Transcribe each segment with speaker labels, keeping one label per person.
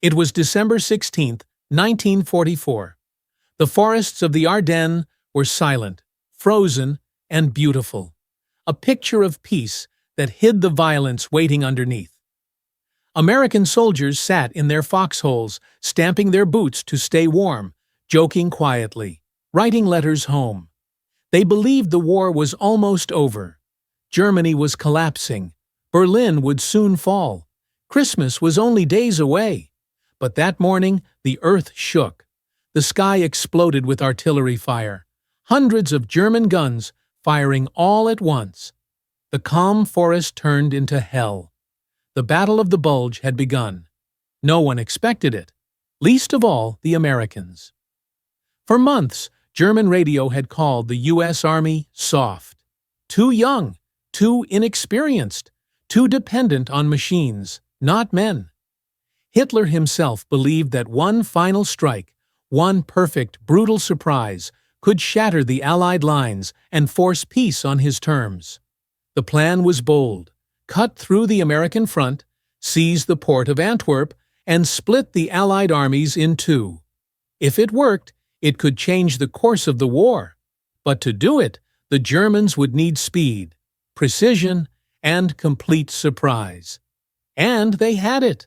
Speaker 1: It was December 16, 1944. The forests of the Ardennes were silent, frozen, and beautiful. A picture of peace that hid the violence waiting underneath. American soldiers sat in their foxholes, stamping their boots to stay warm, joking quietly, writing letters home. They believed the war was almost over. Germany was collapsing. Berlin would soon fall. Christmas was only days away. But that morning, the earth shook. The sky exploded with artillery fire. Hundreds of German guns firing all at once. The calm forest turned into hell. The Battle of the Bulge had begun. No one expected it, least of all the Americans. For months, German radio had called the U.S. Army soft. Too young, too inexperienced, too dependent on machines, not men. Hitler himself believed that one final strike, one perfect, brutal surprise, could shatter the Allied lines and force peace on his terms. The plan was bold: cut through the American front, seize the port of Antwerp, and split the Allied armies in two. If it worked, it could change the course of the war. But to do it, the Germans would need speed, precision, and complete surprise. And they had it.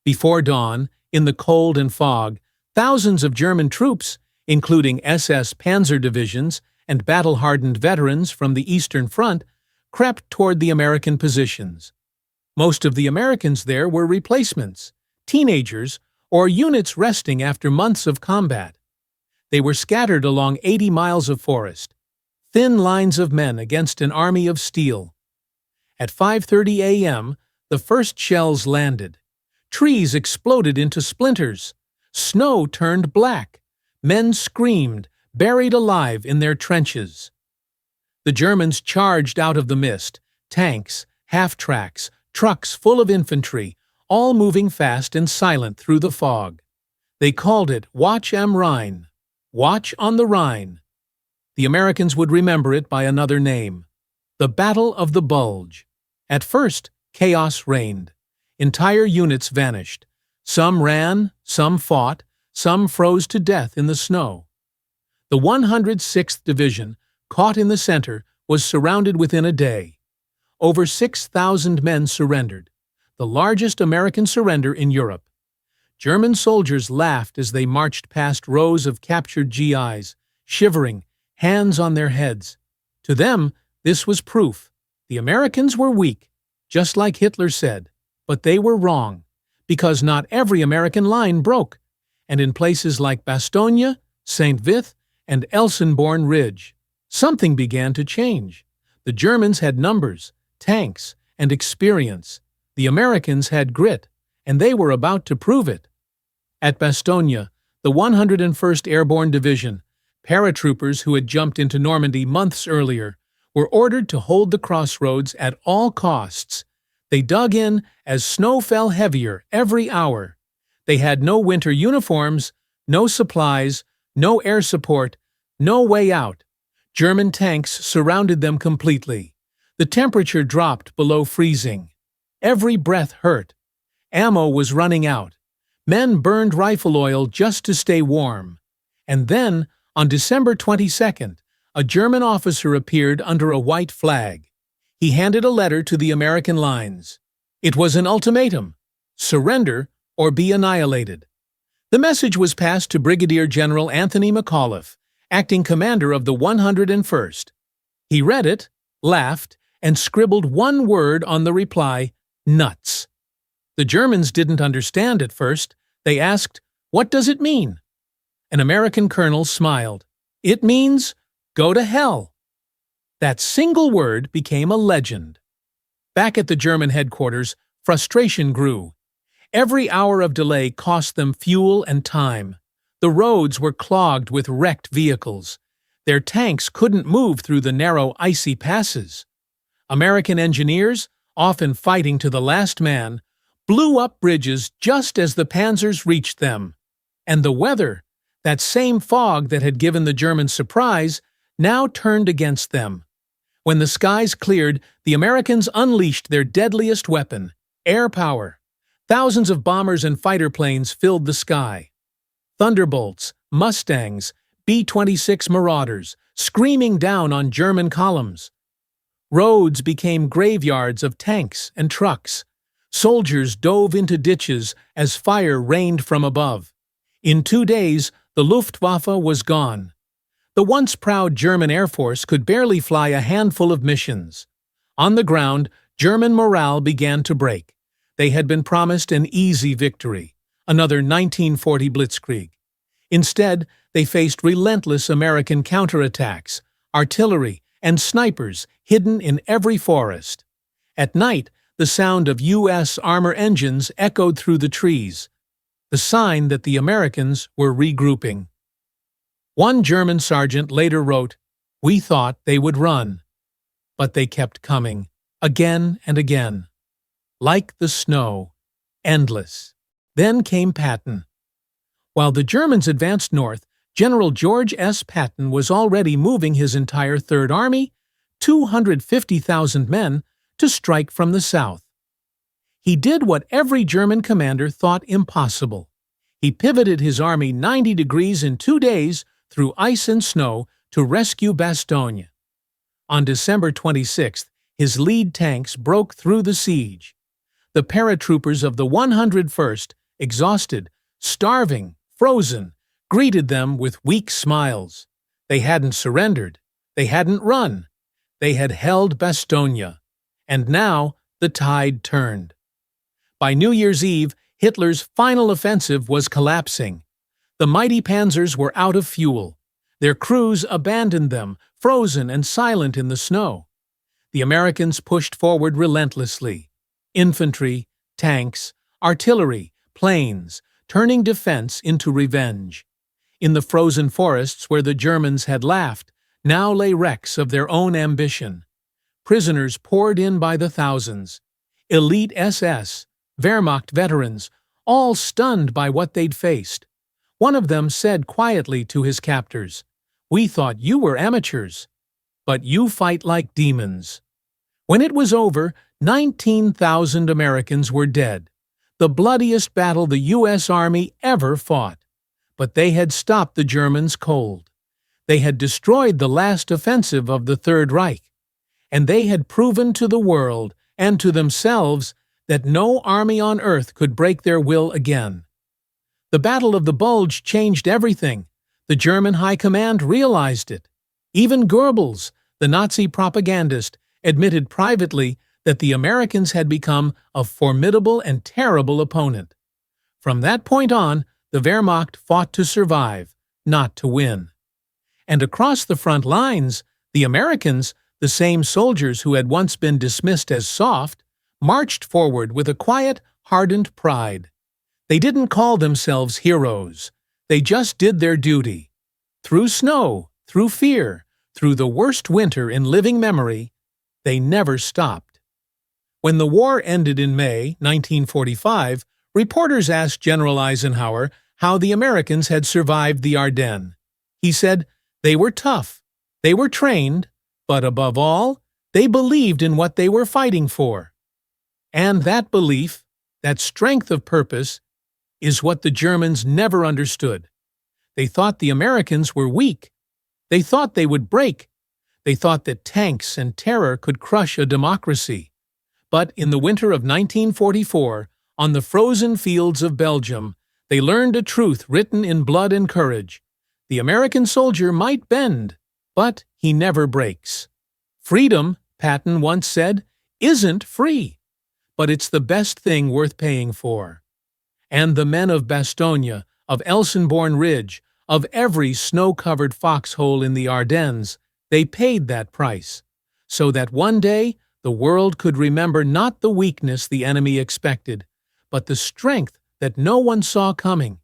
Speaker 1: Before dawn, in the cold and fog, thousands of German troops, including SS panzer divisions and battle-hardened veterans from the Eastern Front, crept toward the American positions. Most of the Americans there were replacements, teenagers, or units resting after months of combat. They were scattered along 80 miles of forest, thin lines of men against an army of steel. At 5:30 a.m., the first shells landed. Trees exploded into splinters. Snow turned black. Men screamed, buried alive in their trenches. The Germans charged out of the mist, tanks, half-tracks, trucks full of infantry, all moving fast and silent through the fog. They called it Watch am Rhein, Watch on the Rhine. The Americans would remember it by another name: the Battle of the Bulge. At first, chaos reigned. Entire units vanished. Some ran, some fought, some froze to death in the snow. The 106th Division, caught in the center, was surrounded within a day. Over 6,000 men surrendered, the largest American surrender in Europe. German soldiers laughed as they marched past rows of captured GIs, shivering, hands on their heads. To them, this was proof. The Americans were weak, just like Hitler said. But they were wrong, because not every American line broke, and in places like Bastogne, St. Vith, and Elsenborn Ridge, something began to change. The Germans had numbers, tanks, and experience. The Americans had grit, and they were about to prove it. At Bastogne, the 101st Airborne Division, paratroopers who had jumped into Normandy months earlier, were ordered to hold the crossroads at all costs. They dug in as snow fell heavier every hour. They had no winter uniforms, no supplies, no air support, no way out. German tanks surrounded them completely. The temperature dropped below freezing. Every breath hurt. Ammo was running out. Men burned rifle oil just to stay warm. And then, on December 22nd, a German officer appeared under a white flag. He handed a letter to the American lines. It was an ultimatum: surrender or be annihilated. The message was passed to Brigadier General Anthony McAuliffe, acting commander of the 101st. He read it, laughed, and scribbled one word on the reply: nuts. The Germans didn't understand at first. They asked, "What does it mean?" An American colonel smiled. "It means, go to hell." That single word became a legend. Back at the German headquarters, frustration grew. Every hour of delay cost them fuel and time. The roads were clogged with wrecked vehicles. Their tanks couldn't move through the narrow, icy passes. American engineers, often fighting to the last man, blew up bridges just as the panzers reached them. And the weather, that same fog that had given the Germans surprise, now turned against them. When the skies cleared, the Americans unleashed their deadliest weapon: air power. Thousands of bombers and fighter planes filled the sky. Thunderbolts, Mustangs, B-26 Marauders, screaming down on German columns. Roads became graveyards of tanks and trucks. Soldiers dove into ditches as fire rained from above. In 2 days, the Luftwaffe was gone. The once proud German Air Force could barely fly a handful of missions. On the ground, German morale began to break. They had been promised an easy victory, another 1940 blitzkrieg. Instead, they faced relentless American counterattacks, artillery, and snipers hidden in every forest. At night, the sound of U.S. armor engines echoed through the trees, the sign that the Americans were regrouping. One German sergeant later wrote, "We thought they would run, but they kept coming, again and again. Like the snow, endless." Then came Patton. While the Germans advanced north, General George S. Patton was already moving his entire Third Army, 250,000 men, to strike from the south. He did what every German commander thought impossible. He pivoted his army 90 degrees in 2 days through ice and snow to rescue Bastogne. On December 26th, his lead tanks broke through the siege. The paratroopers of the 101st, exhausted, starving, frozen, greeted them with weak smiles. They hadn't surrendered. They hadn't run. They had held Bastogne. And now the tide turned. By New Year's Eve, Hitler's final offensive was collapsing. The mighty panzers were out of fuel. Their crews abandoned them, frozen and silent in the snow. The Americans pushed forward relentlessly. Infantry, tanks, artillery, planes, turning defense into revenge. In the frozen forests where the Germans had laughed, now lay wrecks of their own ambition. Prisoners poured in by the thousands. Elite SS, Wehrmacht veterans, all stunned by what they'd faced. One of them said quietly to his captors, "We thought you were amateurs, but you fight like demons." When it was over, 19,000 Americans were dead, the bloodiest battle the U.S. Army ever fought. But they had stopped the Germans cold. They had destroyed the last offensive of the Third Reich. And they had proven to the world and to themselves that no army on earth could break their will again. The Battle of the Bulge changed everything. The German High Command realized it. Even Goebbels, the Nazi propagandist, admitted privately that the Americans had become a formidable and terrible opponent. From that point on, the Wehrmacht fought to survive, not to win. And across the front lines, the Americans, the same soldiers who had once been dismissed as soft, marched forward with a quiet, hardened pride. They didn't call themselves heroes. They just did their duty. Through snow, through fear, through the worst winter in living memory, they never stopped. When the war ended in May 1945, reporters asked General Eisenhower how the Americans had survived the Ardennes. He said, "They were tough, they were trained, but above all, they believed in what they were fighting for." And that belief, that strength of purpose, is what the Germans never understood. They thought the Americans were weak. They thought they would break. They thought that tanks and terror could crush a democracy. But in the winter of 1944, on the frozen fields of Belgium, they learned a truth written in blood and courage. The American soldier might bend, but he never breaks. Freedom, Patton once said, isn't free, but it's the best thing worth paying for. And the men of Bastogne, of Elsenborn Ridge, of every snow-covered foxhole in the Ardennes, they paid that price, so that one day the world could remember not the weakness the enemy expected, but the strength that no one saw coming.